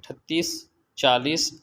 38، 40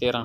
13۔